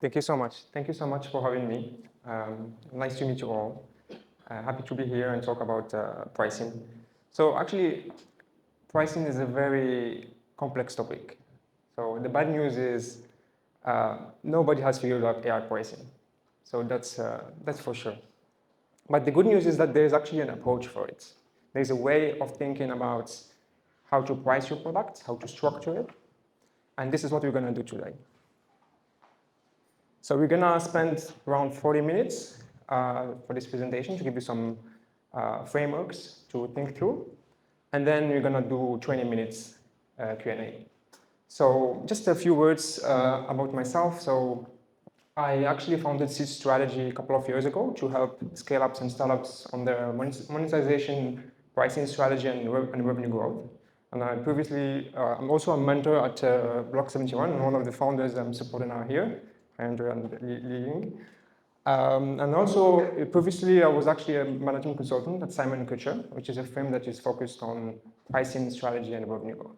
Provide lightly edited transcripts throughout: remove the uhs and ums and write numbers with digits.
Thank you so much. Thank you so much for having me. Nice to meet you all. Happy to be here and talk about pricing. So actually, pricing is a very complex topic. So the bad news is nobody has figured out AI pricing. So that's for sure. But the good news is that there's actually an approach for it. There's a way of thinking about how to price your product, how to structure it, and this is what we're going to do today. So we're going to spend around 40 minutes for this presentation to give you some frameworks to think through, and then we're going to do 20 minutes Q&A. So just a few words about myself. So I actually founded SaaS Strategy a couple of years ago to help scale-ups and startups on their monetization, pricing strategy, and revenue growth. And I previously, I'm also a mentor at Block 71, and one of the founders I'm supporting are here, Andrew and Li Ying. And also, previously, I was actually a management consultant at Simon-Kucher, which is a firm that is focused on pricing strategy and revenue growth.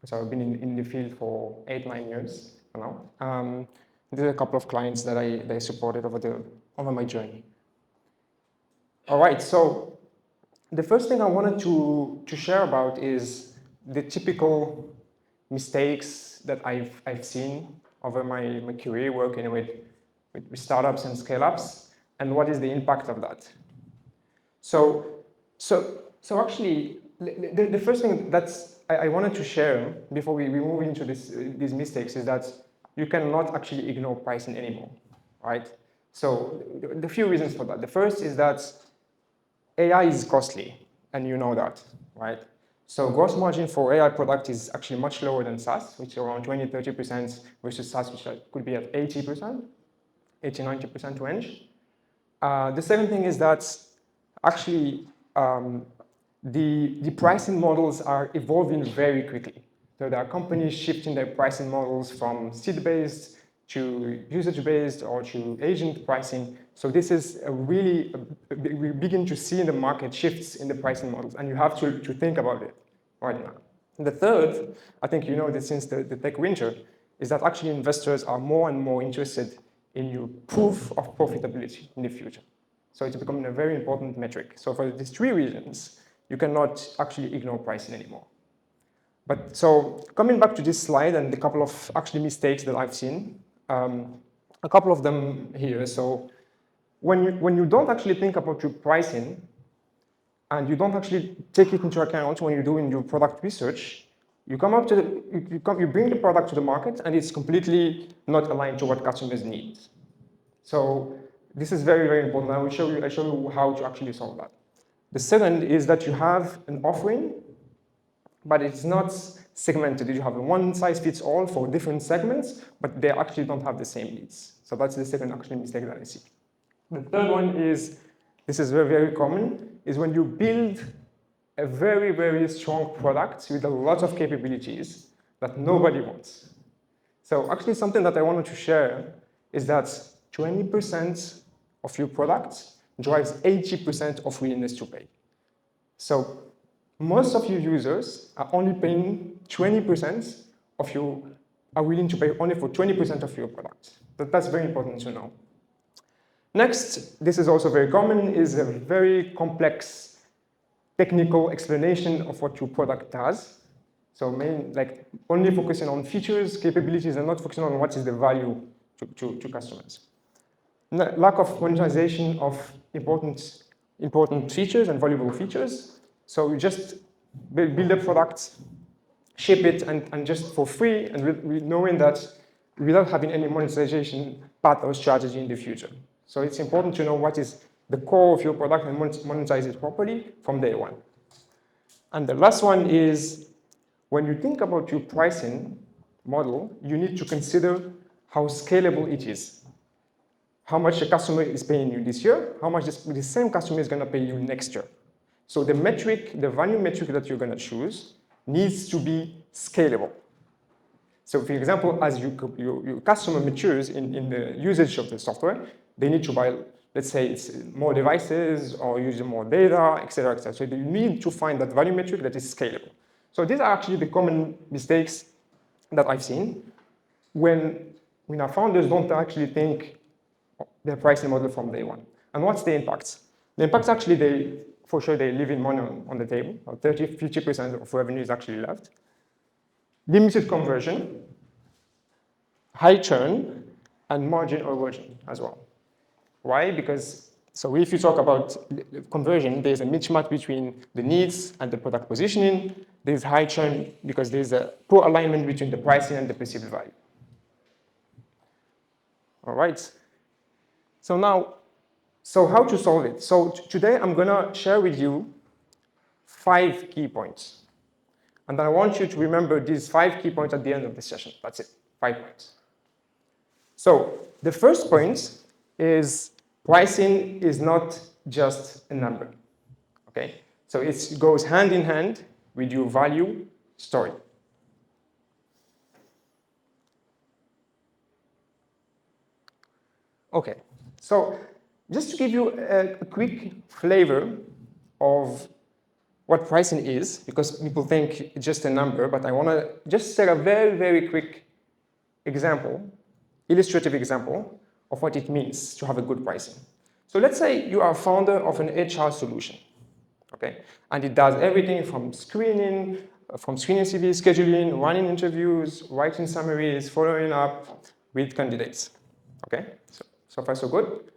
So I've been in the field for 8-9 years now. There are a couple of clients that I supported over my journey. All right, so the first thing I wanted to share about is the typical mistakes that I've seen over my career working with startups and scale-ups, and what is the impact of that. So actually, the first thing that's I wanted to share before we move into these mistakes is that you cannot actually ignore pricing anymore, right? So the few reasons for that. The first is that AI is costly, and you know that, right? So gross margin for AI product is actually much lower than SaaS, which is around 20-30% versus SaaS, which could be at 80%, 80-90% range. The second thing is that actually the pricing models are evolving very quickly. So there are companies shifting their pricing models from seat-based to usage-based or to agent pricing. So this is we begin to see in the market shifts in the pricing models, and you have to think about it right now. And the third, I think you know this since the tech winter, is that actually investors are more and more interested in your proof of profitability in the future. So it's becoming a very important metric. So for these three reasons, you cannot actually ignore pricing anymore. But so coming back to this slide and the couple of actually mistakes that I've seen, a couple of them here. So when you don't actually think about your pricing and you don't actually take it into account when you're doing your product research, you bring the product to the market and it's completely not aligned to what customers need. So this is very, very important. I show you how to actually solve that. The second is that you have an offering, but it's not segmented. You have a one-size-fits-all for different segments, but they actually don't have the same needs. So that's the second actually mistake that I see. The third one is, this is very, very common, is when you build a very, very strong product with a lot of capabilities that nobody wants. So actually something that I wanted to share is that 20% of your product drives 80% of willingness to pay. So most of your users are only paying 20% of are willing to pay only for 20% of your product. That's very important to know. Next, this is also very common, is a very complex technical explanation of what your product does. So only focusing on features, capabilities, and not focusing on what is the value to customers. Lack of monetization of important features and valuable features. So you just build a product, ship it, and just for free, and knowing that without having any monetization path or strategy in the future. So it's important to know what is the core of your product and monetize it properly from day one. And the last one is, when you think about your pricing model, you need to consider how scalable it is. How much the customer is paying you this year, how much the same customer is going to pay you next year. So the metric, the value metric that you're going to choose needs to be scalable. So for example, as your customer matures in the usage of the software, they need to buy, let's say, it's more devices or use more data, et cetera, et cetera. So you need to find that value metric that is scalable. So these are actually the common mistakes that I've seen. When founders don't actually think their pricing model from day one. And what's the impact? The impact actually, for sure, they leave in money on the table. 30–50% of revenue is actually left. Limited conversion, high churn, and margin erosion as well. Why? Because, so if you talk about conversion, there's a mismatch between the needs and the product positioning. There's high churn because there's a poor alignment between the pricing and the perceived value. All right. So how to solve it? So today I'm gonna share with you 5 key points. And I want you to remember these 5 key points at the end of the session. That's it, 5 points. So the first point is pricing is not just a number, okay? So it goes hand in hand with your value story. Okay, so just to give you a quick flavor of what pricing is, because people think it's just a number, but I want to just set a very, very quick example, illustrative example of what it means to have a good pricing. So let's say you are a founder of an HR solution, okay? And it does everything from screening CV, scheduling, running interviews, writing summaries, following up with candidates, okay? So far so good.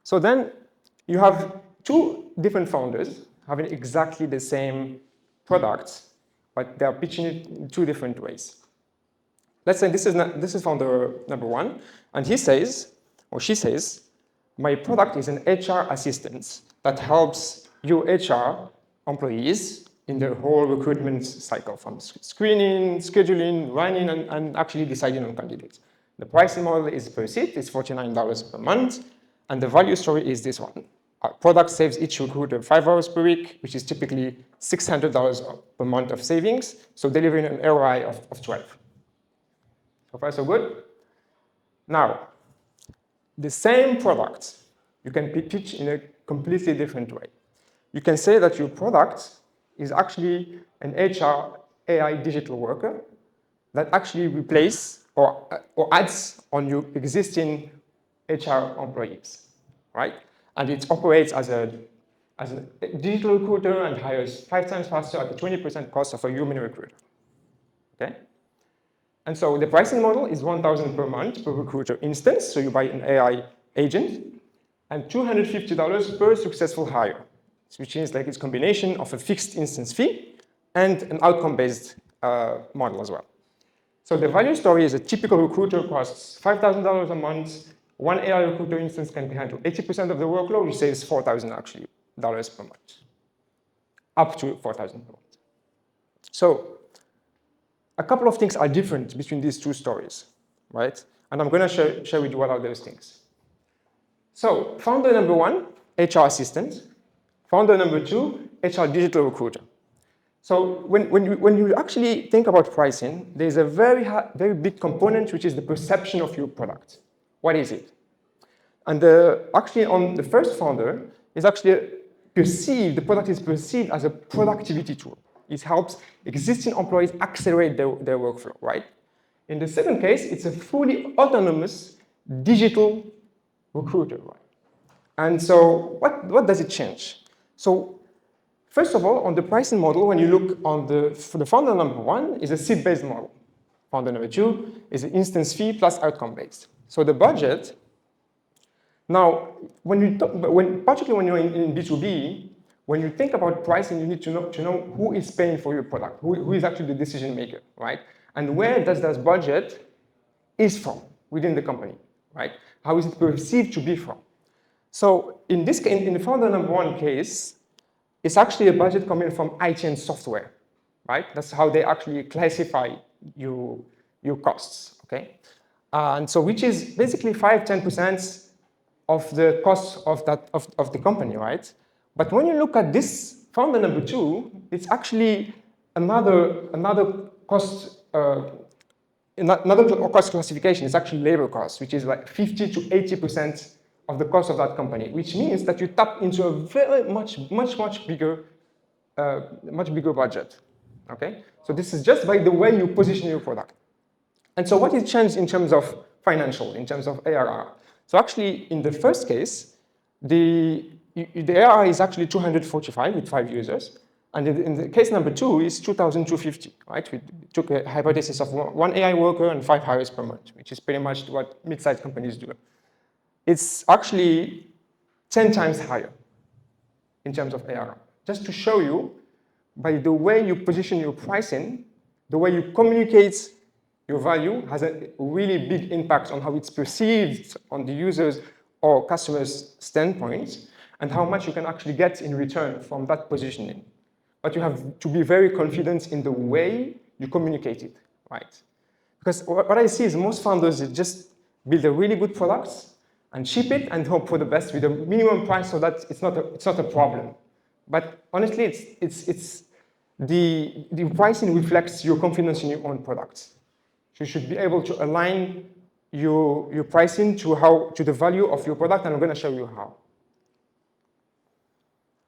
So then you have 2 different founders having exactly the same product, but they are pitching it in 2 different ways. Let's say this is founder number 1, and he says, or she says, my product is an HR assistant that helps your HR employees in the whole recruitment cycle, from screening, scheduling, running, and actually deciding on candidates. The pricing model is per seat, it's $49 per month, and the value story is this one. Our product saves each recruiter 5 hours per week, which is typically $600 per month of savings, so delivering an ROI of 12. So far, so good. Now, the same product, you can pitch in a completely different way. You can say that your product is actually an HR AI digital worker that actually replaces or adds on your existing HR employees, right? And it operates as a digital recruiter and hires 5 times faster at the 20% cost of a human recruiter, okay? And so the pricing model is $1,000 per month per recruiter instance, so you buy an AI agent, and $250 per successful hire, which means like it's a combination of a fixed instance fee and an outcome-based model as well. So the value story is a typical recruiter costs $5,000 a month. One AI recruiter instance can handle 80% of the workload, which saves $4,000 actually dollars per month, up to $4,000 per month. So a couple of things are different between these 2 stories, right? And I'm going to share with you what are those things. So founder number 1, HR assistant. Founder number 2, HR digital recruiter. So when you actually think about pricing, there's a very big component, which is the perception of your product. What is it? And actually on the first founder is actually perceived, the product is perceived as a productivity tool. It helps existing employees accelerate their workflow, right? In the second case, it's a fully autonomous digital recruiter, right? And so what does it change? So first of all, on the pricing model, when you look for the founder number 1 is a seat-based model. Founder number 2 is an instance fee plus outcome-based. So the budget, now, particularly when you're in B2B, when you think about pricing, you need to know who is paying for your product, who is actually the decision maker, right? And where does that budget is from within the company, right? How is it perceived to be from? So in this case, in the founder number 1 case, it's actually a budget coming from IT and software, right? That's how they actually classify your costs, okay? And so which is basically 5–10% of the cost of the company, right? But when you look at this founder number 2, it's actually another cost classification. It's actually labor cost, which is like 50–80% of the cost of that company, which means that you tap into a very much bigger budget. Okay, so this is just by the way you position your product. And so what is changed in terms of financial in terms of ARR. So actually, in the first case, the ARR is actually 245 with 5 users. And in the case number 2 is 2,250, right? We took a hypothesis of one AI worker and 5 hires per month, which is pretty much what mid-sized companies do. It's actually 10 times higher in terms of ARR. Just to show you, by the way you position your pricing, the way you communicate your value has a really big impact on how it's perceived on the users or customers' standpoint, and how much you can actually get in return from that positioning. But you have to be very confident in the way you communicate it, right? Because what I see is most founders just build a really good product and ship it and hope for the best with a minimum price so that it's not a problem. But honestly, the pricing reflects your confidence in your own products. So you should be able to align your pricing to the value of your product, and I'm going to show you how.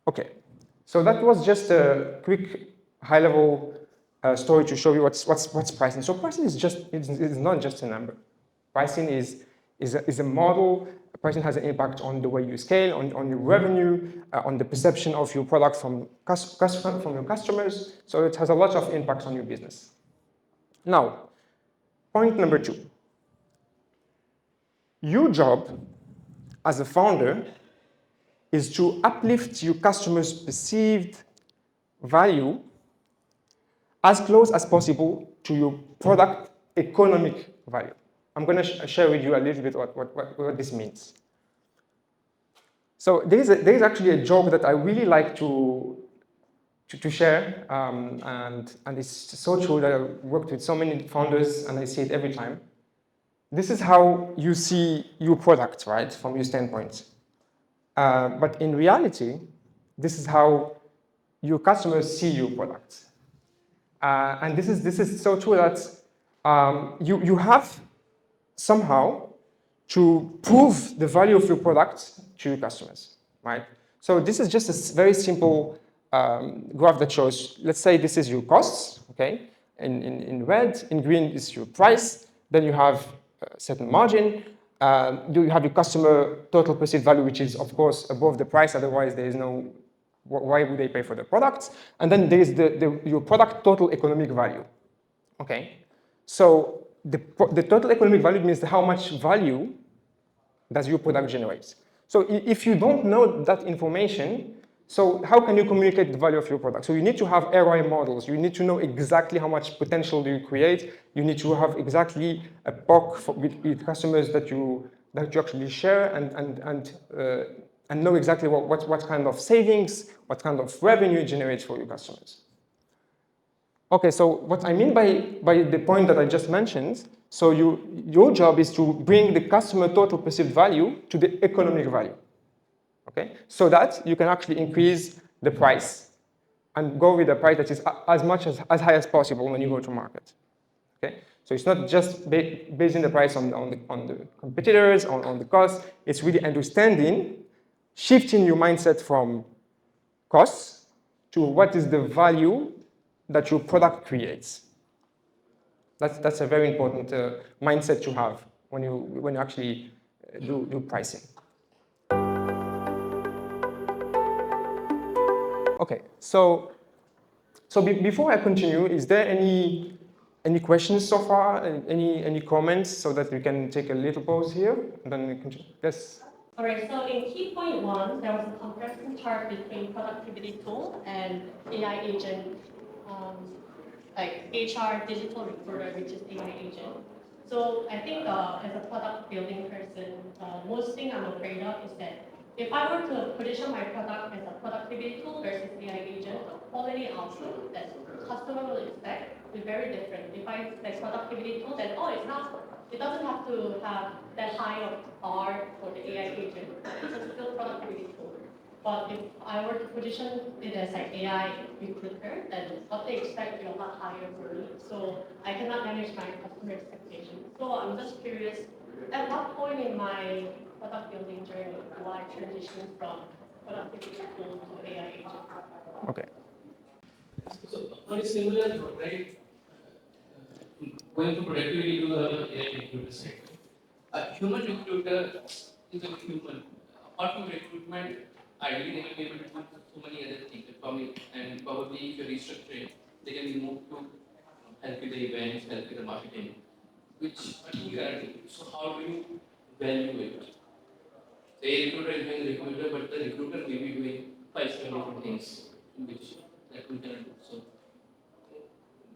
Okay, so that was just a quick high-level story to show you what's pricing. So pricing is not just a number. Pricing is a model. Pricing has an impact on the way you scale, on your revenue, on the perception of your product from your customers. So it has a lot of impact on your business. Now, point number 2. Your job as a founder is to uplift your customers' perceived value as close as possible to your product economic value. I'm going to share with you a little bit what this means. So there is actually a joke that I really like to share, and it's so true that I've worked with so many founders and I see it every time. This is how you see your product, right, from your standpoint. But in reality, this is how your customers see your product. And this is so true that you have somehow to prove the value of your product to your customers, right? So this is just a very simple graph that shows, let's say this is your costs, okay? In red, in green is your price, then you have a certain margin, you have your customer total perceived value, which is of course above the price, otherwise there is no, why would they pay for the product? And then there is your product total economic value, okay? So the total economic value means how much value does your product generate. So if you don't know that information, so how can you communicate the value of your product? So you need to have ROI models. You need to know exactly how much potential do you create. You need to have exactly a POC with customers that you actually share and know exactly what kind of savings, what kind of revenue it generates for your customers. Okay, so what I mean by the point that I just mentioned, so your job is to bring the customer total perceived value to the economic value, okay? So that you can actually increase the price and go with a price that is as high as possible when you go to market, okay? So it's not just basing the price on the competitors, on the cost, it's really understanding, shifting your mindset from costs to what is the value that your product creates. That's a very important mindset to have when you actually do pricing. Okay, so before I continue, is there any questions so far? Any comments so that we can take a little pause here and then we can yes. All right, so in key point 1, there was a comparison chart between productivity tool and AI agent, like HR digital recruiter, which is AI agent. So I think as a product building person, most thing I'm afraid of is that if I were to position my product as a productivity tool versus AI agent, the quality output that customer will expect will be very different. If I say productivity tool, then it doesn't have to have that high of bar for the AI agent. It's still productivity tool. But if I were to position it as like AI recruiter, then what they expect will be a lot higher for me. So I cannot manage my customer expectations. So I'm just curious, at what point in my product building journey do I transition from productivity tool to AI agent? Okay. So very similar, right? Going to productivity to the AI recruiter side. a human recruiter is a human. Apart from recruitment, ideally they will be able to do so many other things. Probably if you're restructuring, they can move to help with the events, help with the marketing, which I think you cannot do. So how do you value it? Say recruiter is doing recruiter, but the recruiter may be doing 5-7 different things, which that we cannot do. So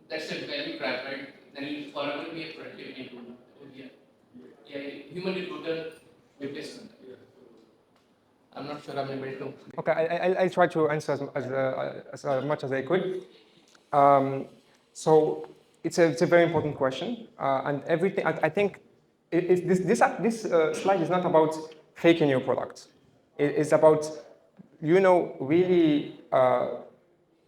that's a value trap, right? Then it will forever be a productivity tool. Yeah, human recruiter replacement. I'm not sure I'm able to. Okay, I'll try to answer as much as I could. So it's a very important question, and everything. I think this slide is not about faking your product. It's about really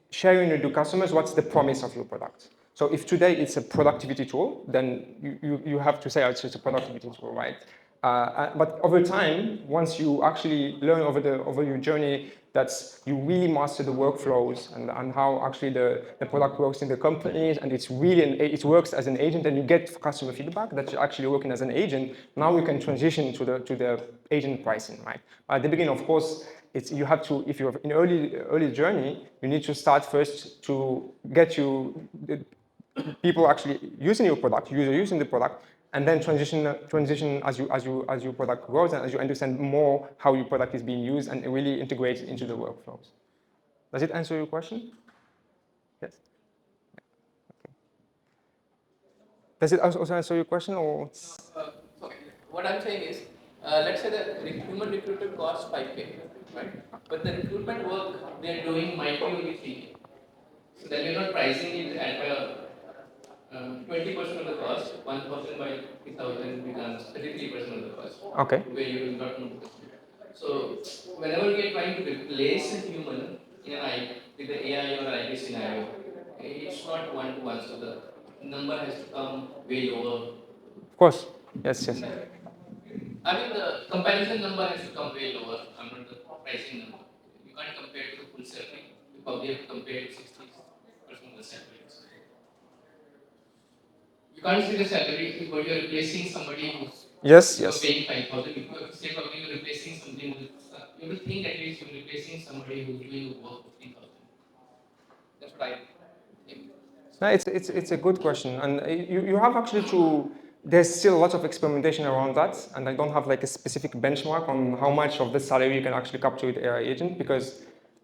sharing with your customers what's the promise of your product. So if today it's a productivity tool, then you have to say, oh, it's just a productivity tool, right? But over time, once you actually learn over your journey that you really master the workflows and how actually the product works in the companies, and it works as an agent, and you get customer feedback that you're actually working as an agent, now you can transition to the agent pricing, right? At the beginning, of course, you have to, if you're in early journey, you need to start first to get people actually using your product, using the product, and then transition as your product grows and as you understand more how your product is being used and really integrate it into the workflows. Does it answer your question? Yes. Okay. Does it also answer your question, or? Okay. What I'm saying is, let's say the human recruiter costs 5K, right? But the recruitment work they're doing might be only 3K. So then you're not pricing it at 20% of the cost. 1,000 by 3,000 becomes 33% of the cost. Okay. Where you will not know. So whenever we are trying to replace a human in an I with the AI or IP scenario, it's not one to one. So the number has to come way lower. Of course. Yes. I mean, the comparison number has to come way lower. I'm not the pricing number. You can't compare to the full salary. You probably have to compare 60% of the salary. You can't see the salary, but you're replacing somebody who's paying 5,000. If you say probably you're replacing something who's, you will think at least you're replacing somebody who's doing work for 3,000. That's what I think. No, it's a good question, and you have actually to. There's still a lot of experimentation around that, and I don't have like a specific benchmark on how much of the salary you can actually capture with AI agent, because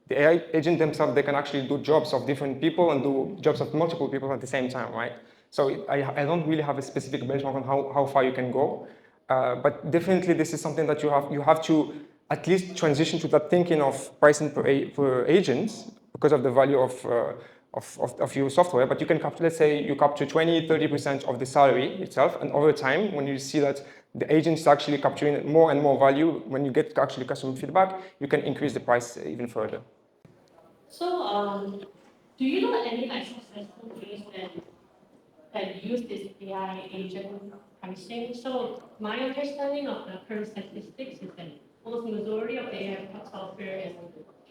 the AI agent themselves, they can actually do jobs of different people and do jobs of multiple people at the same time, right? So I don't really have a specific benchmark on how far you can go, but definitely this is something that you have to at least transition to that thinking of pricing per agent because of the value of your software. But you can capture, let's say you capture 20-30% of the salary itself, and over time, when you see that the agent is actually capturing more and more value, when you get actually customer feedback, you can increase the price even further. So, do you know any like successful case that use this AI agent pricing? So my understanding of the current statistics is that almost majority of the AI software is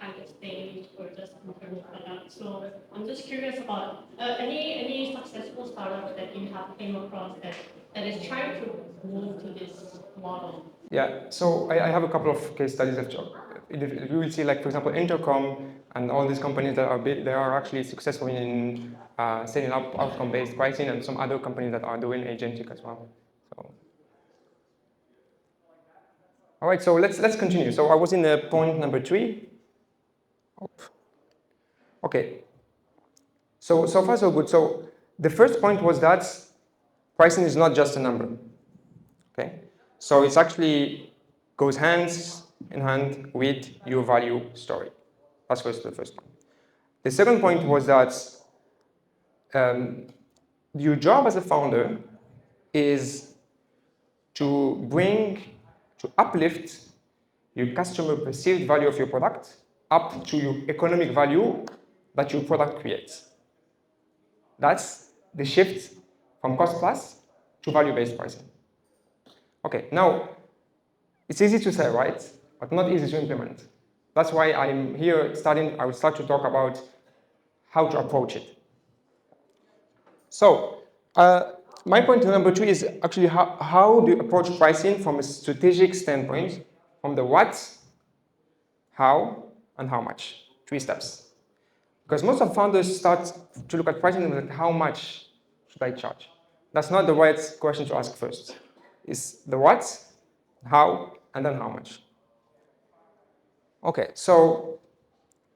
pilot stage or just internal product. So I'm just curious about any successful startups that you have came across that is trying to move to this model. Yeah, so I have a couple of case studies of job. You will see, like, for example, Intercom and all these companies that are big, they are actually successful in setting up outcome-based pricing, and some other companies that are doing agentic as well. So, all right, so let's continue. So I was in point number 3. Okay. So far so good. So the first point was that pricing is not just a number. Okay. So it actually goes hands in hand with your value story. That's the first point. The second point was that your job as a founder is to uplift your customer perceived value of your product up to your economic value that your product creates. That's the shift from cost plus to value-based pricing. Okay, now, it's easy to say, right? But not easy to implement. That's why I'm here I will start to talk about how to approach it. So, my point number 2 is actually how do you approach pricing from a strategic standpoint, from the what, how, and how much. 3 steps. Because most of founders start to look at pricing like how much should I charge? That's not the right question to ask first. It's the what, how, and then how much. Okay, so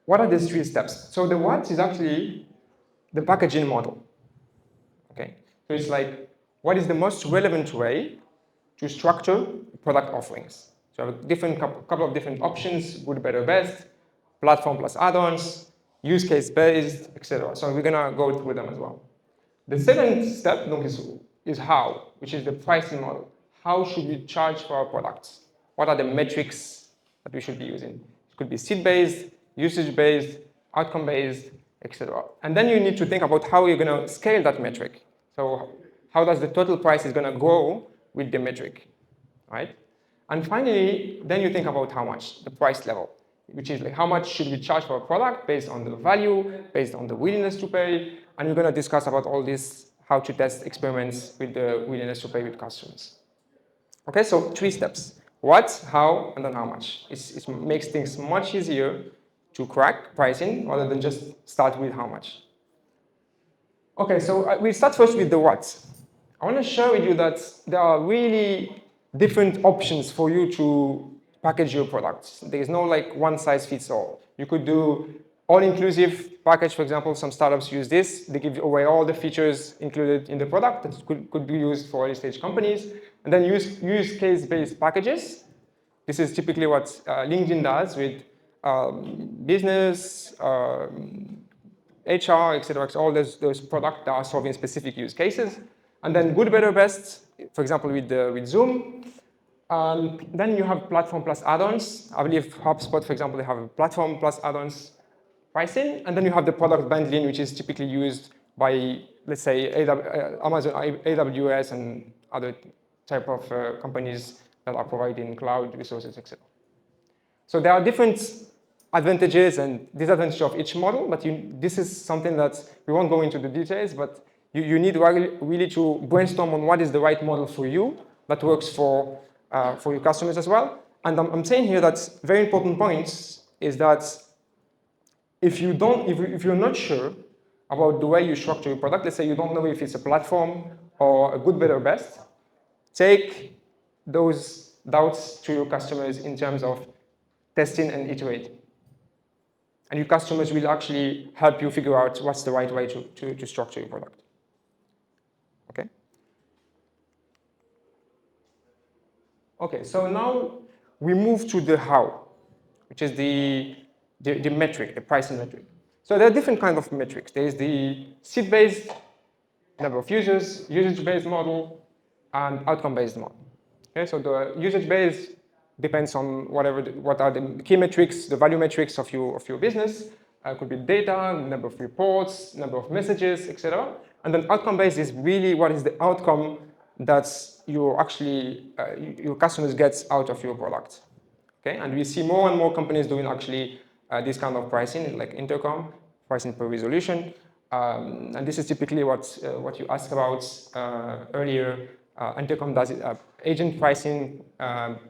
what are these 3 steps? So the what is actually the packaging model. Okay, so it's like what is the most relevant way to structure product offerings. So I have a different couple of different options: good, better, best, platform plus add-ons, use case based, etc. So we're gonna go through them as well. The second step is how, which is the pricing model. How should we charge for our products? What are the metrics that we should be using? It could be seat-based, usage-based, outcome-based, etc. And then you need to think about how you're going to scale that metric. So how does the total price is going to grow with the metric, right? And finally, then you think about how much, the price level, which is like how much should we charge for a product based on the value, based on the willingness to pay, and we're going to discuss about all this, how to test experiments with the willingness to pay with customers. Okay, so 3 steps: what, how, and then how much. It makes things much easier to crack pricing rather than just start with how much. Okay, so we start first with the what. I want to share with you that there are really different options for you to package your products. There is no like one size fits all. You could do all-inclusive package, for example. Some startups use this. They give away all the features included in the product that could be used for early-stage companies. And then use case-based packages. This is typically what LinkedIn does with business, HR, etc. All those products that are solving specific use cases. And then good, better, best, for example, with Zoom. Then you have platform plus add-ons. I believe HubSpot, for example, they have a platform plus add-ons pricing. And then you have the product bundling, which is typically used by, let's say, Amazon, AWS, and other type of companies that are providing cloud resources, etc. So there are different advantages and disadvantages of each model, but this is something that we won't go into the details, but you need really to brainstorm on what is the right model for you that works for your customers as well. And I'm saying here that very important point is that if you're not sure about the way you structure your product, let's say you don't know if it's a platform or a good, better, best, take those doubts to your customers in terms of testing and iterating. And your customers will actually help you figure out what's the right way to structure your product. Okay? Okay, so now we move to the how, which is the metric, the pricing metric. So there are different kinds of metrics. There is the seat-based, number of users, usage-based model, and outcome-based model. Okay, so the usage-based depends on what are the key metrics, the value metrics of your business. It could be data, number of reports, number of messages, etc. And then outcome-based is really what is the outcome that your customers get out of your product. Okay, and we see more and more companies doing actually this kind of pricing, like Intercom, pricing per resolution. And this is typically what you asked about earlier. Intercom does it, agent pricing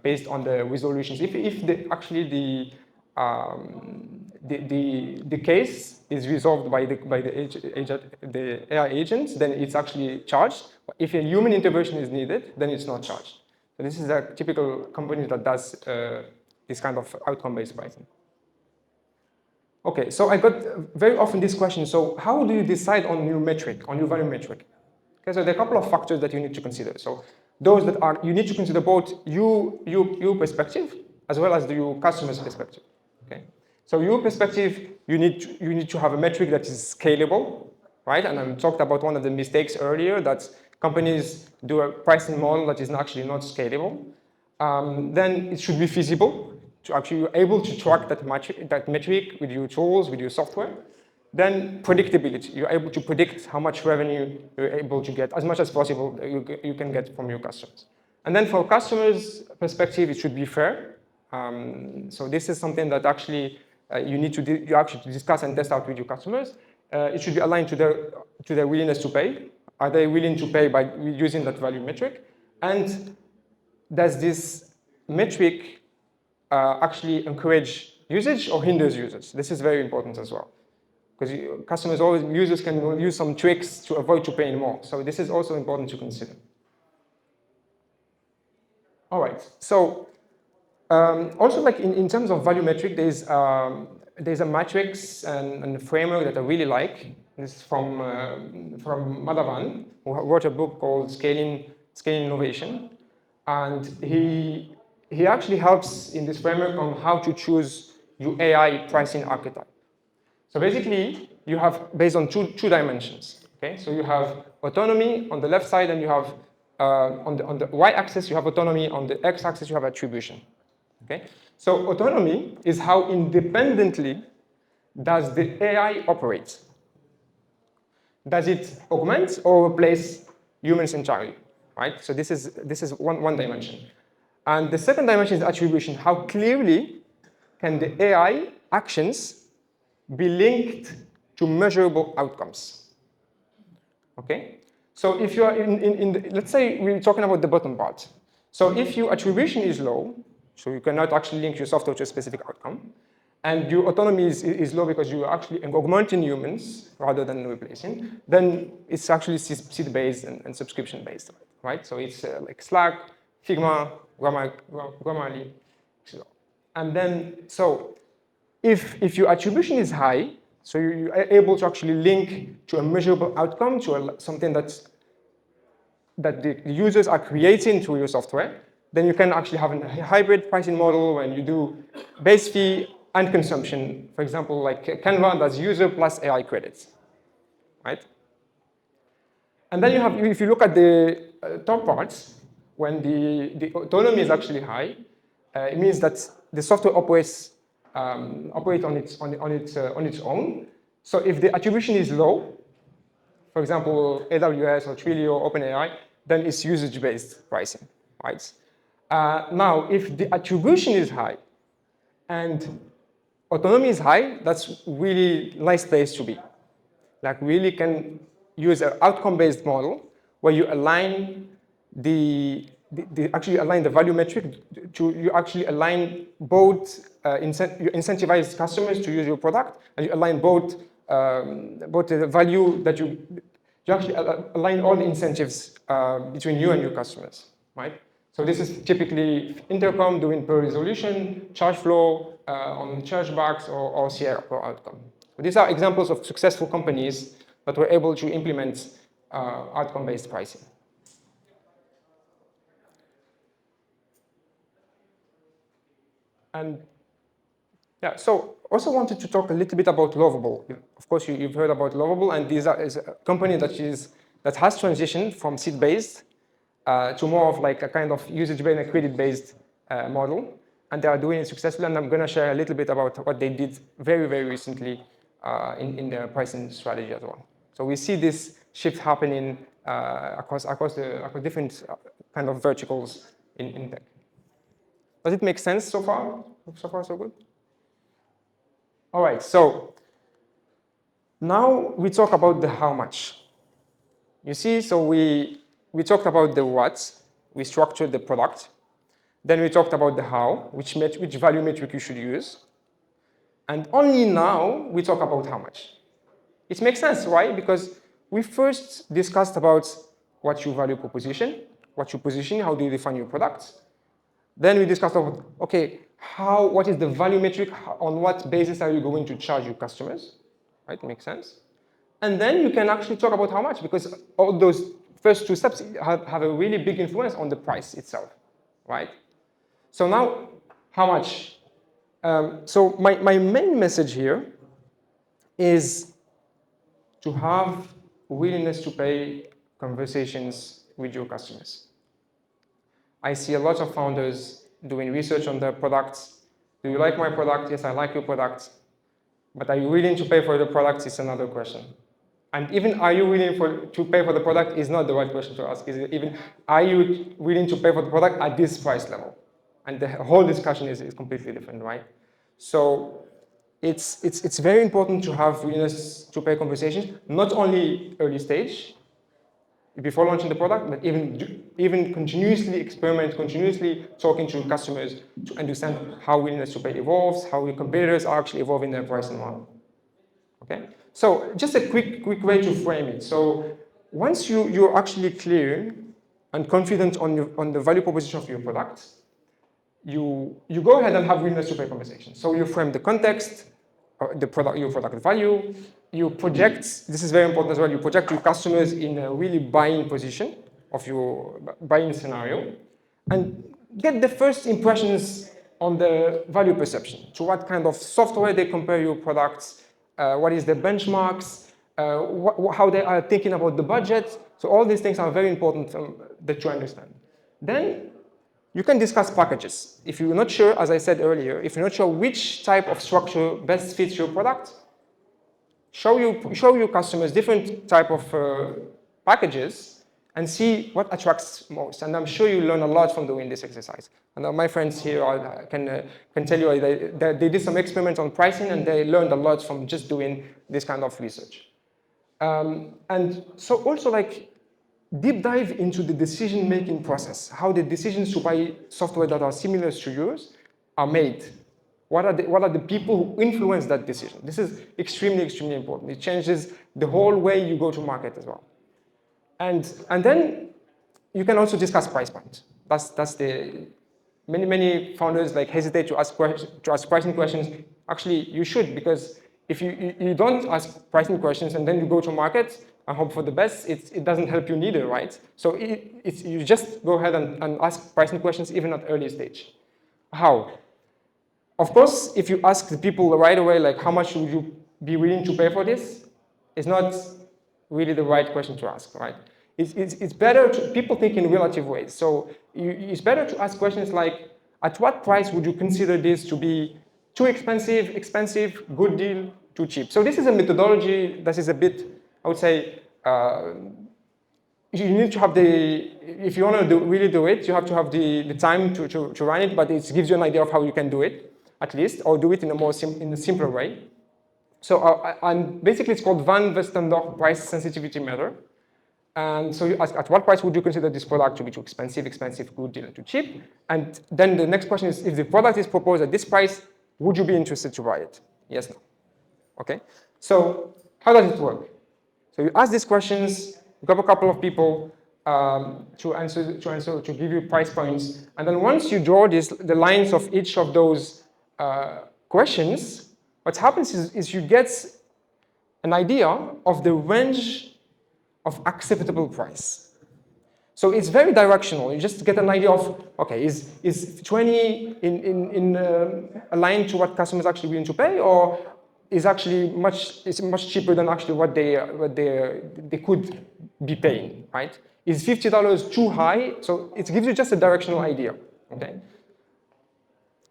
based on the resolutions. If the case is resolved by the AI agents, then it's actually charged. If a human intervention is needed, then it's not charged. So this is a typical company that does this kind of outcome-based pricing. Okay, so I got very often this question. So how do you decide on your metric, on your value metric? Okay, so there are a couple of factors that you need to consider. So those that are, you need to consider both your perspective as well as your customer's perspective. Okay, so your perspective, you need to have a metric that is scalable, right? And I talked about one of the mistakes earlier that companies do a pricing model that is actually not scalable. Then it should be feasible to actually you're able to track that metric with your tools, with your software. Then predictability. You're able to predict how much revenue you're able to get, as much as possible you can get from your customers. And then for customers' perspective, it should be fair. So this is something that actually you need to discuss and test out with your customers. It should be aligned to their willingness to pay. are they willing to pay by using that value metric? And does this metric actually encourage usage or hinders usage? This is very important as well. Because users can use some tricks to avoid to paying more. So this is also important to consider. All right, so also like in terms of value metric, there's a matrix and a framework that I really like. This is from Madhavan, who wrote a book called Scaling Innovation. And he actually helps in this framework on how to choose your AI pricing archetype. So basically, you have based on two dimensions. Okay, so you have autonomy on the left side, and you have on the y-axis you have autonomy. On the x-axis you have attribution. Okay, so autonomy is how independently does the AI operate. Does it augment or replace humans entirely? Right. So this is one dimension, and the second dimension is attribution. How clearly can the AI actions be linked to measurable outcomes? Okay, so if you are let's say we're talking about the bottom part. So if your attribution is low, so you cannot actually link your software to a specific outcome, and your autonomy is low because you're actually augmenting humans rather than replacing, then it's actually seat-based and subscription-based, right? So it's like Slack, Figma, Grammarly, etc. And then, so if your attribution is high, so you are able to actually link to a measurable outcome, to something that the users are creating through your software, then you can actually have a hybrid pricing model when you do base fee and consumption. For example, like Canva does user plus AI credits, right? And then you have, if you look at the top parts, when the autonomy is actually high, it means that the software operates on its own. So if the attribution is low, for example, AWS or Twilio or OpenAI, then it's usage-based pricing, right? Now, if the attribution is high and autonomy is high, that's really nice place to be. Like really can use an outcome-based model where you align actually align the value metric to you actually align both you incentivize customers to use your product, and you align both the value that you actually align all the incentives between you and your customers, right? So this is typically Intercom doing per resolution, charge flow on chargebacks or CR per outcome. So these are examples of successful companies that were able to implement outcome-based pricing. And yeah, so also wanted to talk a little bit about Lovable. Of course, you've heard about Lovable, and is a company that has transitioned from seat-based to more of like a kind of usage-based and credit-based model, and they are doing it successfully. And I'm going to share a little bit about what they did very, very recently in their pricing strategy as well. So we see this shift happening across different kind of verticals in tech. Does it make sense so far? So far, so good? All right, so now we talk about the how much. You see, so we talked about the what, we structured the product. Then we talked about the how, which value metric you should use. And only now we talk about how much. It makes sense, right? Because we first discussed about what's your value proposition, what's your position, how do you define your products. Then we discussed about, okay, what is the value metric, on what basis are you going to charge your customers, right? Makes sense. And then you can actually talk about how much, because all those first two steps have a really big influence on the price itself, right? So now, how much? So my main message here is to have willingness to pay conversations with your customers. I see a lot of founders doing research on their products. Do you like my product? Yes, I like your product. But are you willing to pay for the product? It's another question. And even are you willing to pay for the product is not the right question to ask. Is it even, are you willing to pay for the product at this price level? And the whole discussion is completely different, right? So it's very important to have willingness to pay conversations, not only early stage, before launching the product, but even continuously experiment, continuously talking to customers to understand how willingness to pay evolves, how your competitors are actually evolving their pricing model. Okay, so just a quick way to frame it. So once you're actually clear and confident on the value proposition of your product, you go ahead and have willingness to pay conversations. So you frame the context, your product value, you project, this is very important as well, you project your customers in a really buying position of your buying scenario, and get the first impressions on the value perception. To what kind of software they compare your products, what is the benchmarks, how they are thinking about the budget. So all these things are very important that you understand. Then you can discuss packages. If you're not sure, as I said earlier, if you're not sure which type of structure best fits your product, show your customers different type of packages and see what attracts most. And I'm sure you learn a lot from doing this exercise. And my friends here can tell you they did some experiments on pricing and they learned a lot from just doing this kind of research. And so also deep dive into the decision-making process, how the decisions to buy software that are similar to yours are made. What are the people who influence that decision? This is extremely, extremely important. It changes the whole way you go to market as well. And then you can also discuss price point. That's the many founders hesitate to ask pricing questions. Actually, you should, because if you don't ask pricing questions and then you go to market and hope for the best, it doesn't help you neither, right? So you just go ahead and ask pricing questions even at early stage. How? Of course, if you ask the people right away, how much would you be willing to pay for this? It's not really the right question to ask, right? It's better people think in relative ways. So it's better to ask questions like, at what price would you consider this to be too expensive, good deal, too cheap? So this is a methodology that is a bit, I would say, you need to have if you want to really do it, you have to have the time to run it, but it gives you an idea of how you can do it, at least, or do it in a simpler way. So and basically it's called Van Westendorp price sensitivity measure. And so you ask, at what price would you consider this product to be too expensive, good deal, and too cheap? And then the next question is, if the product is proposed at this price, would you be interested to buy it? Yes, no. Okay. So how does it work? So you ask these questions, you have a couple of people to give you price points, and then once you draw the lines of each of those questions, what happens is you get an idea of the range of acceptable price. So it's very directional. You just get an idea of, okay, is 20 in a line to what customers actually willing to pay, or is actually much cheaper than actually what they could be paying, right? Is $50 too high? So it gives you just a directional idea, okay?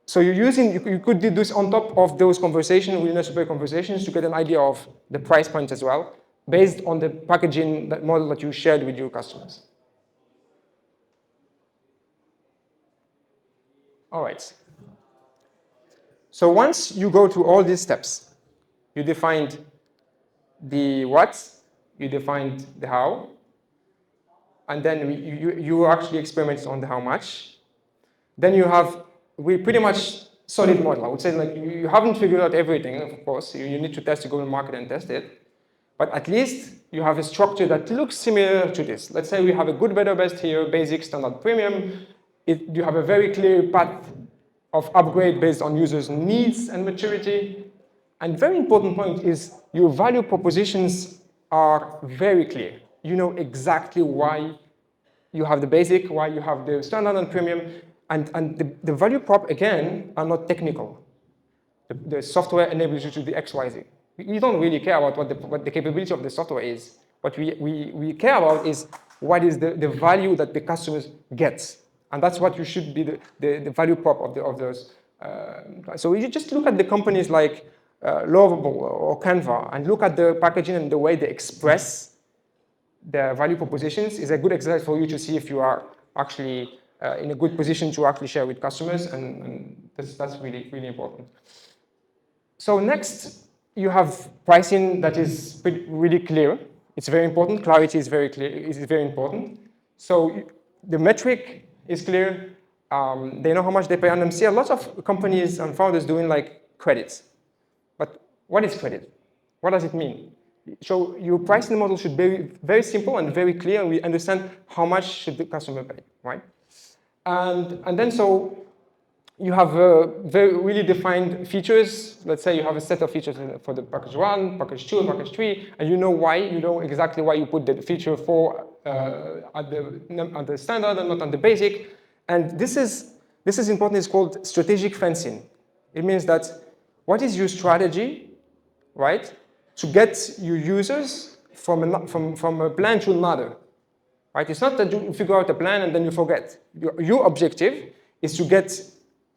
So you could do this on top of those conversations, willingness to pay conversations, to get an idea of the price point as well, based on the packaging model that you shared with your customers. All right. So once you go through all these steps, you defined the what, you defined the how, and then you actually experimented on the how much. Then you have pretty much solid model. I would say you haven't figured out everything, of course. You need to test to go to market and test it. But at least you have a structure that looks similar to this. Let's say we have a good, better, best here, basic, standard, premium. You have a very clear path of upgrade based on users' needs and maturity. And very important point is your value propositions are very clear. You know exactly why you have the basic, why you have the standard and premium, and the value prop, again, are not technical. The software enables you to do X, Y, Z. We don't really care about what the capability of the software is. What we care about is what is the value that the customers get. And that's what you should be the value prop of those. So you just look at the companies like Lovable or Canva and look at the packaging and the way they express their value propositions is a good exercise for you to see if you are actually in a good position to actually share with customers, and that's really, really important. So next, you have pricing that is really clear. It's very important. Clarity is very clear. Is very important. So the metric is clear. They know how much they pay, and see a lot of companies and founders doing like credits. But what is credit? What does it mean? So your pricing model should be very simple and very clear, and we understand how much should the customer pay, right? And then so you have very really defined features. Let's say you have a set of features for the package 1, package 2, package 3, and you know why. You know exactly why you put the feature 4 at the standard and not on the basic. And this is important. It's called strategic fencing. It means that what is your strategy, right, to get your users from a plan to another, right? It's not that you figure out a plan and then you forget. Your objective is to get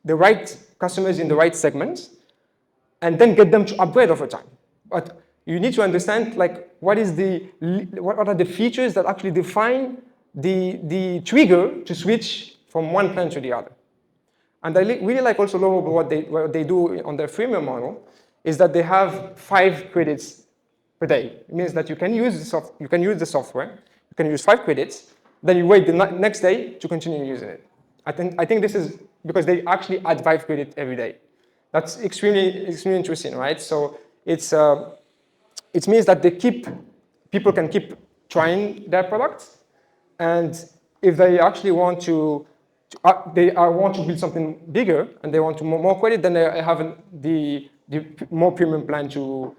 the right customers in the right segments and then get them to upgrade over time. But you need to understand like what are the features that actually define the trigger to switch from one plan to the other. And I really like also Lovable what they do on their freemium model is that they have 5 credits per day. It means that you can use the software, you can use 5 credits, then you wait the next day to continue using it. I think this is because they actually add 5 credits every day. That's extremely interesting, right? So it means that people can keep trying their products, and if they actually want to build something bigger and they want to more credit, then they have the more premium plan to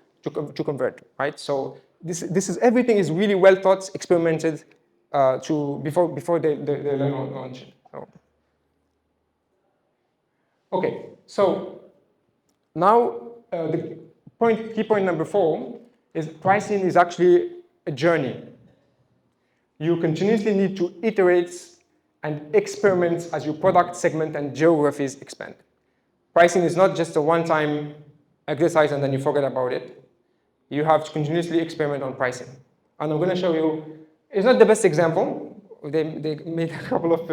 convert, right? So this is everything is really well thought, experimented before they launch it. So. Okay, so now the key point number 4 is pricing is actually a journey. You continuously need to iterate and experiment as your product segment and geographies expand. Pricing is not just a one-time exercise and then you forget about it. You have to continuously experiment on pricing. And I'm going to show you, it's not the best example. They made a couple of,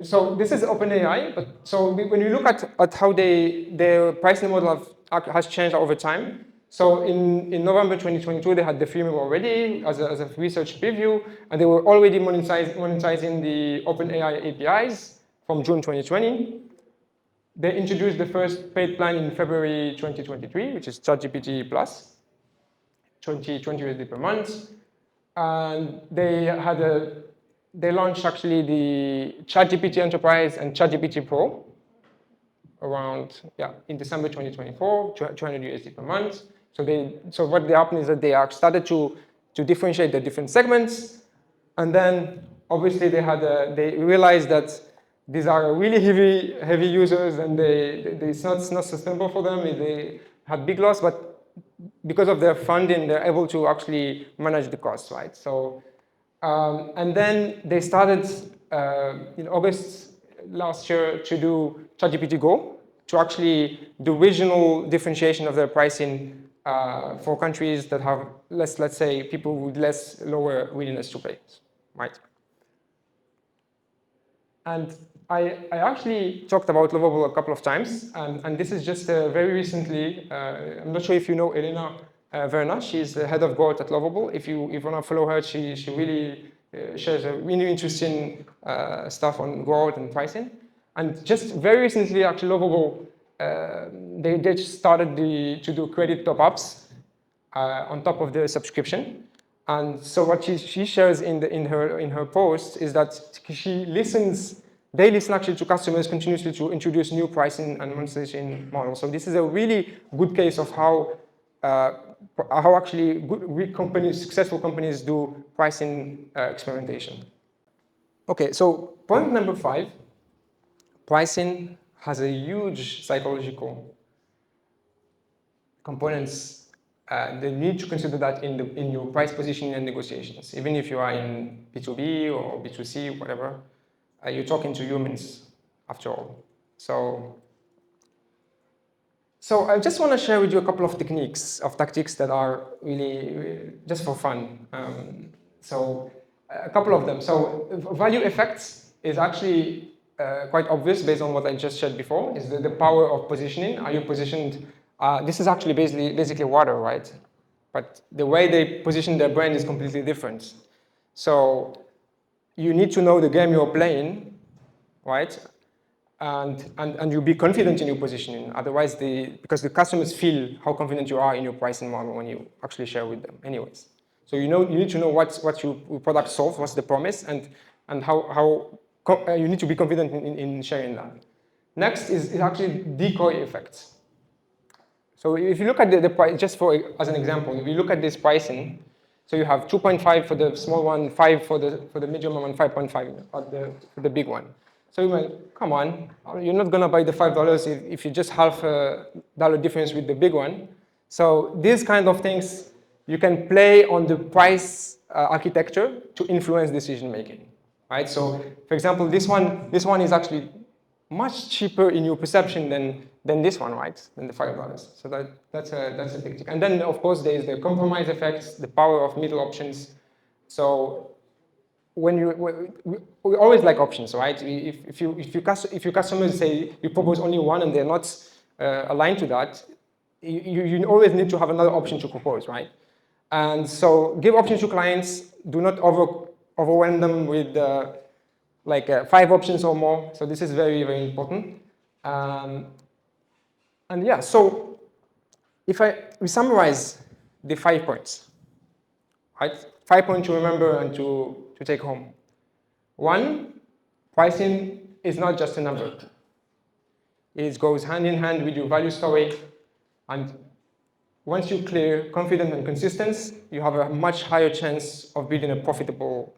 so this is OpenAI, but so when you look at how their pricing model has changed over time. So in November 2022, they had the freemium already as a research preview, and they were already monetizing the OpenAI APIs from June 2020. They introduced the first paid plan in February 2023, which is ChatGPT Plus, 20 USD per month. And they launched actually the ChatGPT Enterprise and ChatGPT Pro around, in December 2024, 200 USD per month. So what happened is that they started to differentiate the different segments, and then obviously they realized that these are really heavy users, and it's not sustainable for them. They had big loss, but because of their funding, they're able to actually manage the costs, right? So, and then they started in August last year to do ChatGPT Go to actually do regional differentiation of their pricing for countries that have less, let's say, people with lower willingness to pay, right? And I actually talked about Lovable a couple of times, and this is just very recently. I'm not sure if you know Elena Verna. She's the head of growth at Lovable. If you want to follow her, she really shares a really interesting stuff on growth and pricing. And just very recently, actually, Lovable they just started to do credit top-ups on top of the subscription. And so what she shares in her post is that they listen actually to customers continuously to introduce new pricing and monetization models. So this is a really good case of how actually successful companies do pricing experimentation. Okay, so point number 5, pricing has a huge psychological components. They need to consider that in your price positioning and negotiations. Even if you are in B2B or B2C, whatever, you're talking to humans after all. So I just want to share with you a couple of tactics that are really just for fun. So a couple of them. So value effects is actually quite obvious based on what I just shared before, is the power of positioning. Are you positioned? This is actually basically water, right? but the way they position their brand is completely different. So you need to know the game you're playing, right? And you be confident in your positioning. Otherwise, because the customers feel how confident you are in your pricing model when you actually share with them anyways. So you need to know what your product solves, what's the promise, and how you need to be confident in sharing that. Next is actually decoy effects. So if you look at the price, just as an example, if you look at this pricing, so you have 2.5 for the small one, 5 for the medium one, and 5.5 for the big one. So you might, come on, you're not gonna buy the $5 if you just half a dollar difference with the big one. So these kind of things, you can play on the price architecture to influence decision making, right? So for example, this one is actually much cheaper in your perception than this one, right? Than the $5. So that's a big thing. And then of course there is the compromise effects, the power of middle options. So when we always like options, right? If your customers say you propose only one and they're not aligned to that, you always need to have another option to propose, right? And so give options to clients. Do not overwhelm them with 5 options or more. So this is very, very important. And yeah, so if we summarize the 5 points, right? 5 points to remember and to take home. 1, pricing is not just a number. It goes hand in hand with your value story. And once you're clear, confident, and consistent, you have a much higher chance of building a profitable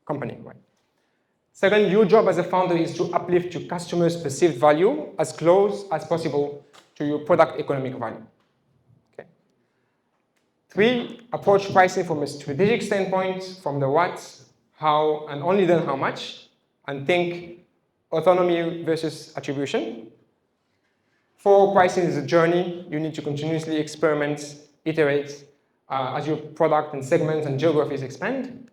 company, right? Second, your job as a founder is to uplift your customers' perceived value as close as possible to your product economic value. Okay. 3, approach pricing from a strategic standpoint, from the what, how, and only then how much, and think autonomy versus attribution. 4, pricing is a journey. You need to continuously experiment, iterate as your product and segments and geographies expand.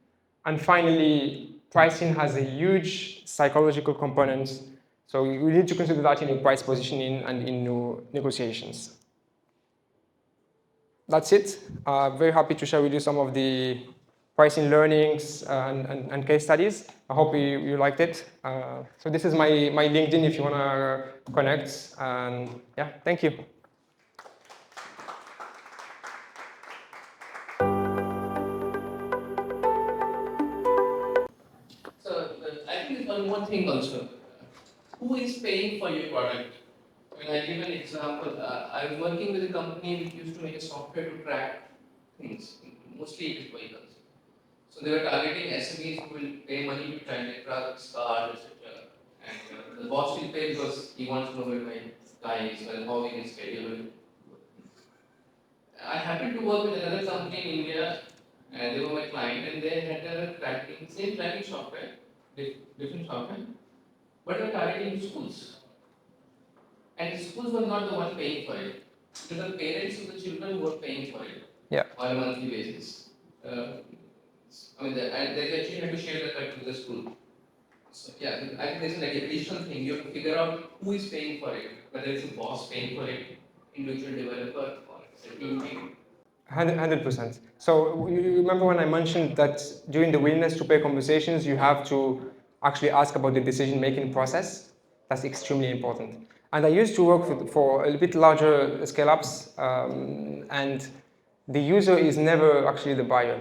And finally, pricing has a huge psychological component. So you need to consider that in your price positioning and in your negotiations. That's it. Very happy to share with you some of the pricing learnings and case studies. I hope you liked it. So this is my LinkedIn if you want to connect. And yeah, thank you. So I think there's one more thing also. Who is paying for your product? When I give an example, I was working with a company which used to make a software to track things, mostly it is vehicles. So they were targeting SMEs who will pay money to try and get trucks, cars, etc. And the boss will pay because he wants to know where my guy is and how he can schedule it. I happened to work with another company in India, and they were my client, and they had a same tracking software, different software, but they were targeting schools. And the schools were not the one paying for it. It was the parents of the children who were paying for it on a monthly basis. They actually had to share the cut with the school. So yeah, I think there's like an additional thing. You have to figure out who is paying for it, whether it's a boss paying for it, individual developer, or it's a team paying. 100%. So you remember when I mentioned that during the willingness to pay conversations, you have to actually ask about the decision-making process? That's extremely important. And I used to work for a bit larger scale-ups, and the user is never actually the buyer.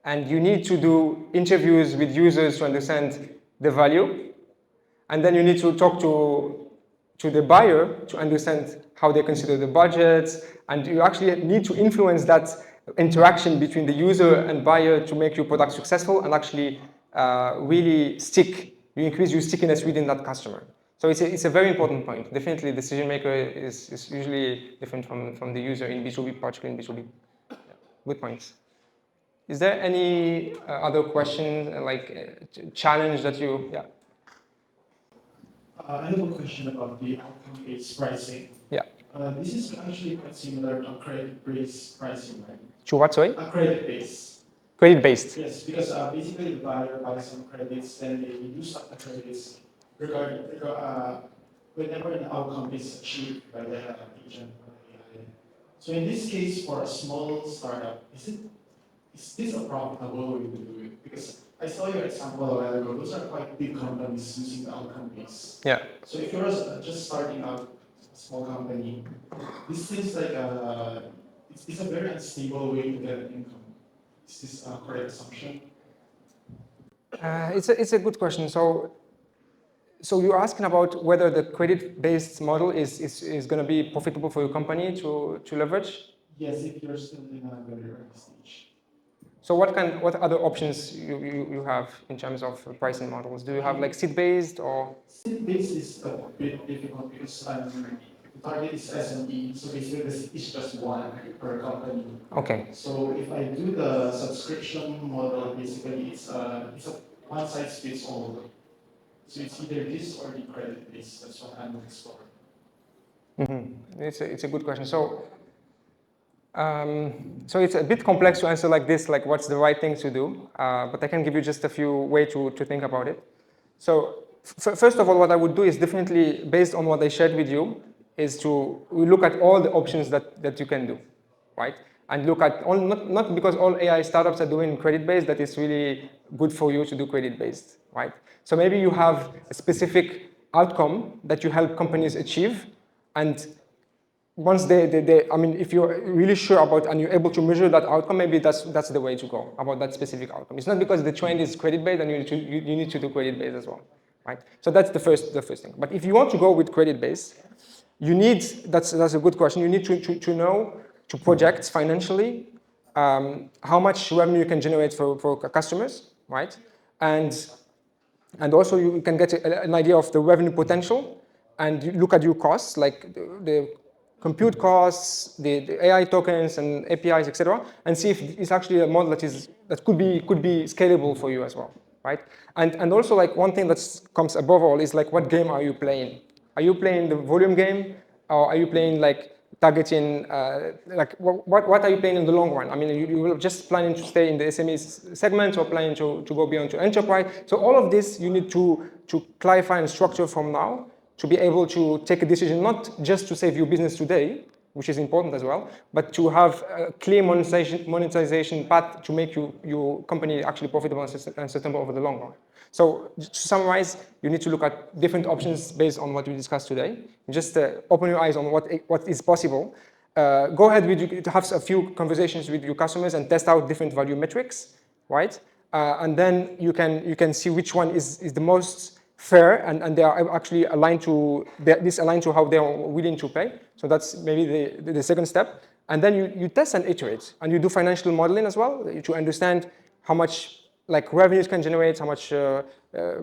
And you need to do interviews with users to understand the value. And then you need to talk to the buyer to understand how they consider the budgets. And you actually need to influence that interaction between the user and buyer to make your product successful and actually really stick. You increase your stickiness within that customer. So it's a very important point. Definitely, decision maker is usually different from the user in B2B, particularly in B2B. Yeah. Good points. Is there any other question, challenge that you, yeah? I have a question about the outcome-based pricing. Yeah. This is actually quite similar to credit-based pricing, right? To what, sorry? Credit-based. Credit-based. Yes, because basically the buyer buys some credits, then they use up the credits whenever an outcome is achieved by the agent or the AI. So in this case, for a small startup, is this a profitable way to do it? Because I saw your example a while ago. Those are quite big companies using the outcome base. Yeah. So if you're just starting out a small company, this seems like it's a very unstable way to get income. Is this a correct assumption? It's a good question. So you're asking about whether the credit-based model is going to be profitable for your company to leverage? Yes, if you're still in a very early stage. So what other options you have in terms of pricing models? Do you have like seat-based or? Seat-based is a bit difficult because the target is SME, so basically the seat is just one per company. Okay. So if I do the subscription model, basically it's a one size fits all. So it's either this or the credit base. That's what I'm exploring. Mm-hmm. It's a good question. So it's a bit complex to answer like this, like what's the right thing to do, but I can give you just a few ways to think about it. So first of all, what I would do is definitely, based on what I shared with you, is to look at all the options that you can do, right? And look at, not because all AI startups are doing credit-based, that it's really good for you to do credit-based, right? So maybe you have a specific outcome that you help companies achieve, and once I mean, if you're really sure about and you're able to measure that outcome, maybe that's the way to go about that specific outcome. It's not because the trend is credit-based and you need to do credit-based as well, right? So that's the first thing. But if you want to go with credit-based, you need, that's a good question, you need to know, to project financially how much revenue you can generate for customers, right? And also you can get an idea of the revenue potential, and you look at your costs, like the compute costs, the AI tokens and APIs, etc., and see if it's actually a model that could be scalable for you as well, right? And also, like, one thing that comes above all is like, what game are you playing? Are you playing the volume game, or are you playing like targeting, like what are you playing in the long run? I mean, you will just planning to stay in the SME segment, or planning to go beyond to enterprise. So all of this you need to clarify and structure from now to be able to take a decision, not just to save your business today, which is important as well, but to have a clear monetization path to make your company actually profitable and sustainable over the long run. So to summarize, you need to look at different options based on what we discussed today. Just open your eyes on what is possible. Go ahead to have a few conversations with your customers and test out different value metrics, right? And then you can see which one is the most fair, and they are actually aligned to how they are willing to pay. So that's maybe the second step. And then you test and iterate, and you do financial modeling as well to understand how much revenues can generate, how much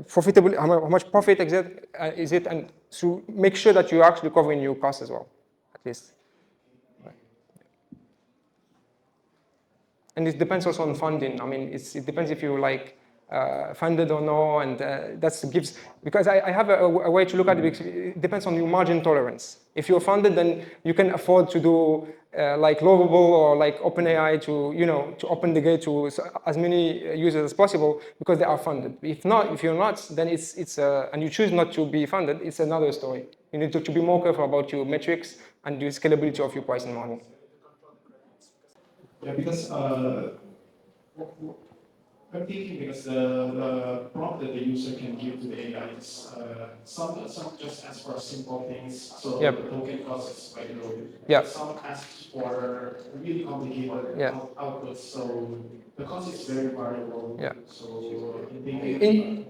profitable, how much profit is it, and to make sure that you're actually covering your costs as well, at least. And it depends also on funding. I mean, it depends if you funded or no, and because I have a way to look at it. It depends on your margin tolerance. If you're funded, then you can afford to do like Lovable or like OpenAI to open the gate to as many users as possible because they are funded. If you're not, then and you choose not to be funded, it's another story. You need to be more careful about your metrics and the scalability of your pricing model. Yeah, because I'm thinking because the prompt that the user can give to the AI is some just ask for simple things, so Yep. the token cost is quite low. Yep. Some asks for really complicated outputs, so the cost is very variable. Yeah. So I'm thinking.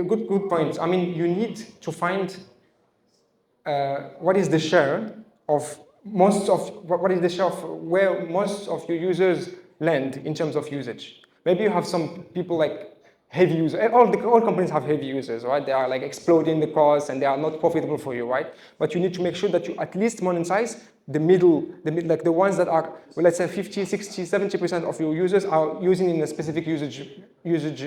Good point. I mean, you need to find what is the share of where most of your users land in terms of usage. Maybe you have some people like heavy users. All companies have heavy users, right? They are like exploding the cost and they are not profitable for you, right? But you need to make sure that you at least monetize the middle, like the ones that are, well, let's say 50, 60, 70% of your users are using in a specific usage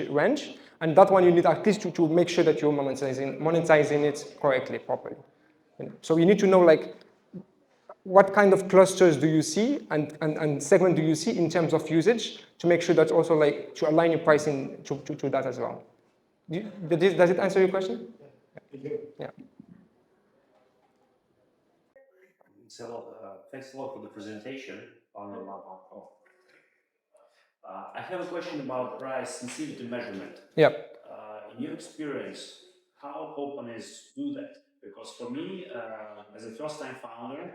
range. And that one you need at least to make sure that you're monetizing it correctly, properly. So you need to know like what kind of clusters do you see and segment do you see in terms of usage to make sure that also like to align your pricing to that as well. Does it answer your question? Yeah. Thanks a lot for the presentation on the I have a question about price sensitivity measurement. Yeah. In your experience, how companies do that? Because for me, as a first-time founder,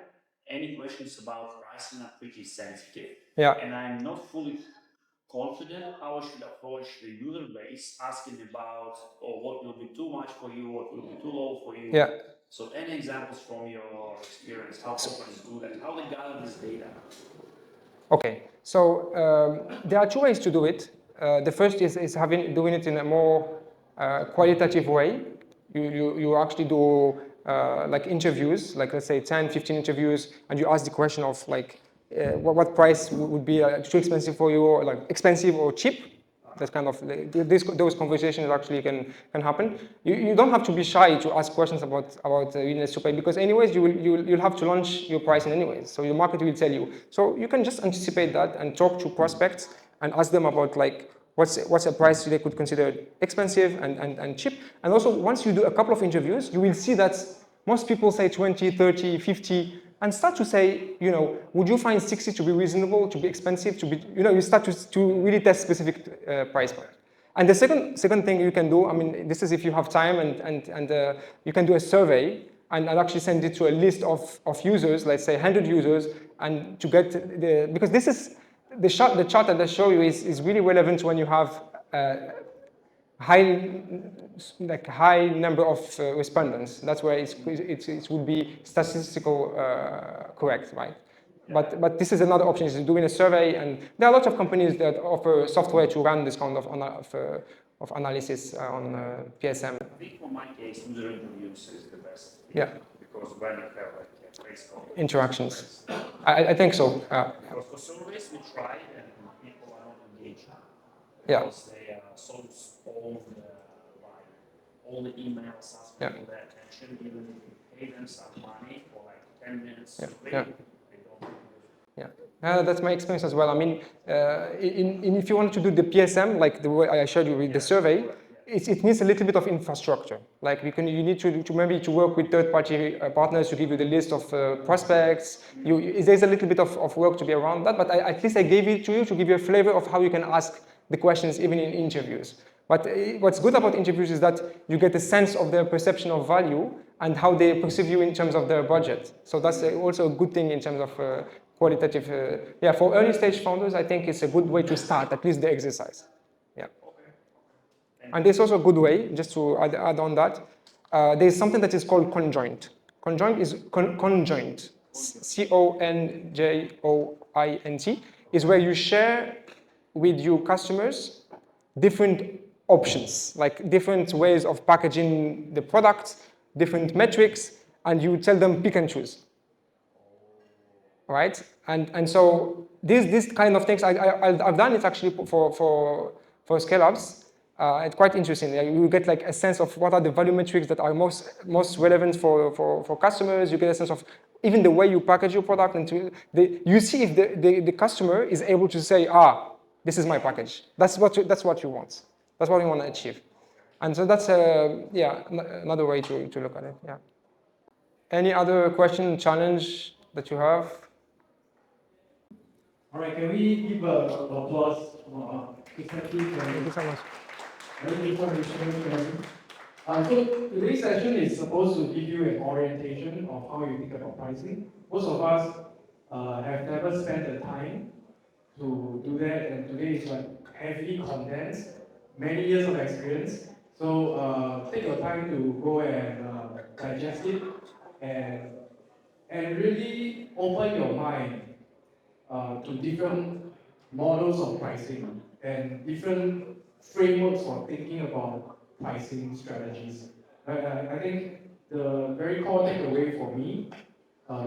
any questions about pricing are pretty sensitive. Yeah. And I'm not fully confident how I should approach the user base, asking about, what will be too much for you, what will be too low for you. Yeah. So any examples from your experience, how companies do that, how they gather this data? Okay, so there are two ways to do it. The first is doing it in a more qualitative way. You actually do like interviews, like let's say 10, 15 interviews, and you ask the question of like, what price would be too expensive for you, or like expensive or cheap. That kind of those conversations actually can happen. You don't have to be shy to ask questions about willingness to pay, because anyways you'll have to launch your pricing anyways. So your market will tell you. So you can just anticipate that and talk to prospects and ask them about like what's a price they could consider expensive and cheap. And also once you do a couple of interviews, you will see that most people say 20, 30, 50, and start to say, would you find 60 to be reasonable, to be expensive, to be, you start to really test specific price point. And the second thing you can do, I mean, this is if you have time, and you can do a survey and actually send it to a list of users, let's say 100 users, and to get because this is the chart that I show you is really relevant when you have high number of respondents. That's where it would be statistical correct, right? But this is another option, is doing a survey, and there are lots of companies that offer software to run this kind of analysis on PSM. I think for my case, user interviews is the best. Yeah. Because when you have like interactions. I think so. Because for surveys we try and people are not engaged. Yeah. Because they are so spoiled by all the emails asking for their attention, even if you pay them some money for like 10 minutes to play, they don't do it. Yeah, that's my experience as well. I mean, if you want to do the PSM, like the way I showed you with the survey, it needs a little bit of infrastructure. Like you need to maybe to work with third-party partners to give you the list of prospects. There's a little bit of work to be around that, but at least I gave it to you to give you a flavor of how you can ask the questions even in interviews. But what's good about interviews is that you get a sense of their perception of value and how they perceive you in terms of their budget. So that's also a good thing in terms of qualitative. For early stage founders, I think it's a good way to start, at least the exercise. Yeah. And there's also a good way, just to add on that, there's something that is called conjoint. Conjoint is conjoint, CONJOINT, is where you share with your customers different options, like different ways of packaging the product, different metrics, and you tell them pick and choose. Right? And so these kind of things, I've done it actually for scale-ups. It's quite interesting. You get like a sense of what are the value metrics that are most relevant for customers. You get a sense of even the way you package your product, and you see if the customer is able to say, this is my package. That's what you want. That's what you want to achieve. And so that's another way to look at it. Yeah. Any other question, challenge that you have? All right, can we give applause for Thank you so much. So today's session is supposed to give you an orientation of how you think about pricing. Most of us have never spent the time to do that, and today is like heavily condensed, many years of experience. So take your time to go and digest it and really open your mind to different models of pricing and different frameworks for thinking about pricing strategies. I think the very core takeaway for me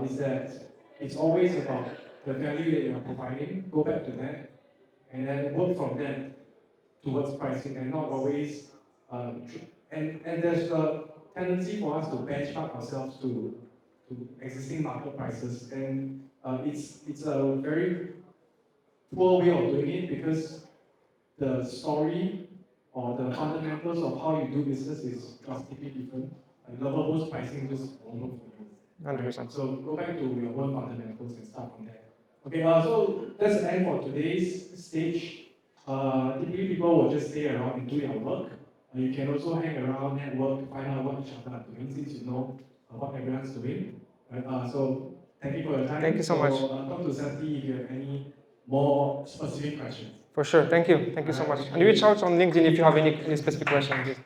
is that it's always about the value that you're providing, go back to that, and then work from that towards pricing, and not always, and there's a tendency for us to benchmark ourselves to existing market prices, and it's a very poor way of doing it, because the story or the fundamentals of how you do business is drastically different. Like Lovable's pricing just won't work for you. 100%. So go back to your own fundamentals and start from there. Okay, so that's the end for today's stage. Typically people will just stay around and do their work. You can also hang around, network, find out what each other are doing since you know what everyone's doing. Right? So thank you for your time. Thank you so much. Talk to Sebti if you have any more specific questions. For sure. Thank you. Thank you so much. And reach out on LinkedIn if you have any specific questions.